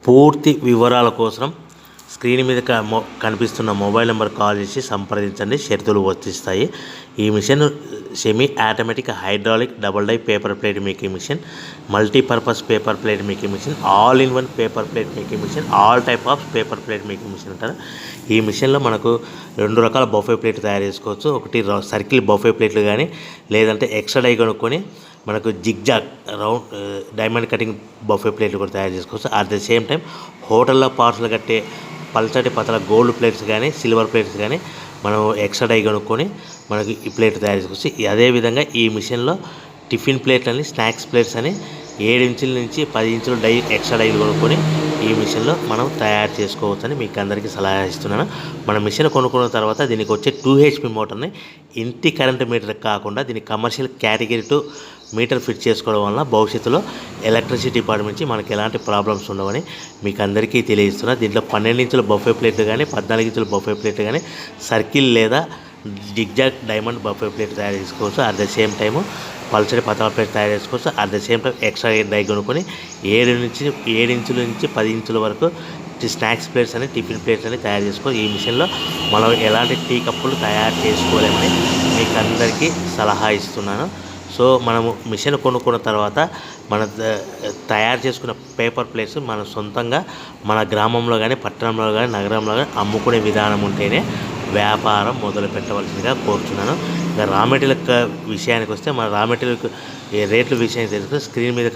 పూర్తి వివరాల కోసం స్క్రీన్ మీద కనిపిస్తున్న మొబైల్ నెంబర్ కాల్ చేసి సంప్రదించండి. షరతులు వర్తిస్తాయి. ఈ machine semi automatic hydraulic double die paper plate making machine, multipurpose paper plate making machine, all in one paper plate making machine, all type of paper plate making machine అంటారు. ఈ మిషన్లో మనకు 2 రకాల బఫే ప్లేట్ తయారు చేసుకోవచ్చు. ఒకటి circle buffet ప్లేట్లు కానీ, లేదంటే ఎక్స్ట్రా డై కొనుక్కొని మనకు zigzag round diamond cutting buffet ప్లేట్లు కూడా తయారు చేసుకోవచ్చు. అట్ ద సేమ్ టైం హోటల్లో పార్సల్ కట్టే పల్చటి పతల గోల్డ్ ప్లేట్స్ కానీ, సిల్వర్ ప్లేట్స్ కానీ మనం ఎక్స్ట్రా డై కొనుక్కొని మనకి ఈ ప్లేట్ తయారు చేసుకోవచ్చు. అదేవిధంగా ఈ మిషన్లో టిఫిన్ ప్లేట్లు అని, స్నాక్స్ ప్లేట్స్ అని 7 ఇంచుల నుంచి 10 ఇంచుల డై ఎక్స్ట్రా డైలు కొనుక్కొని ఈ మిషన్లో మనం తయారు చేసుకోవచ్చని మీకు అందరికీ సలహా ఇస్తున్నాను. మన మిషన్ కొనుక్కున్న తర్వాత దీనికి వచ్చే 2 HP మోటార్ని ఇంటి కరెంట్ మీటర్ కాకుండా దీనికి కమర్షియల్ కేటగిరీ 2 మీటర్ ఫిట్ చేసుకోవడం వల్ల భవిష్యత్తులో ఎలక్ట్రిసిటీ డిపార్ట్మెంట్ నుంచి మనకి ఎలాంటి ప్రాబ్లమ్స్ ఉండవని మీకు అందరికీ తెలియజేస్తున్నా. దీంట్లో 12 ఇంచుల బఫే ప్లేట్లు కానీ, 14 ఇంచుల బఫే ప్లేట్లు కానీ, సర్కిల్ లేదా జిగ్జాగ్ డైమండ్ బఫే ప్లేట్ తయారు చేసుకోవచ్చు. అట్ ద సేమ్ టైము పల్చడి పతల ప్లేట్ తయారు చేసుకోవచ్చు. At the same time extra die కొనుక్కొని 7 ఇంచుల నుంచి 10 ఇంచుల వరకు స్నాక్స్ ప్లేట్స్ అని, టిఫిన్ ప్లేట్స్ అని తయారు చేసుకోవచ్చు. ఈ మిషన్లో మనం ఎలాంటి టీ కప్పులు తయారు చేసుకోలేమని మీకు అందరికీ సలహా ఇస్తున్నాను. సో మనము మిషన్ కొనుక్కున్న తర్వాత మన తయారు చేసుకున్న పేపర్ ప్లేట్స్ మనం సొంతంగా మన గ్రామంలో కానీ, పట్టణంలో కానీ, నగరంలో కానీ అమ్ముకునే విధానం ఉంటేనే వ్యాపారం మొదలు పెట్టవలసిందిగా కోరుతున్నాను. ఇంకా రా మెటీరియల్ విషయానికి వస్తే మన రా మెటీరియల్ రేట్ల విషయానికి తెలుసుకుంటే స్క్రీన్ మీద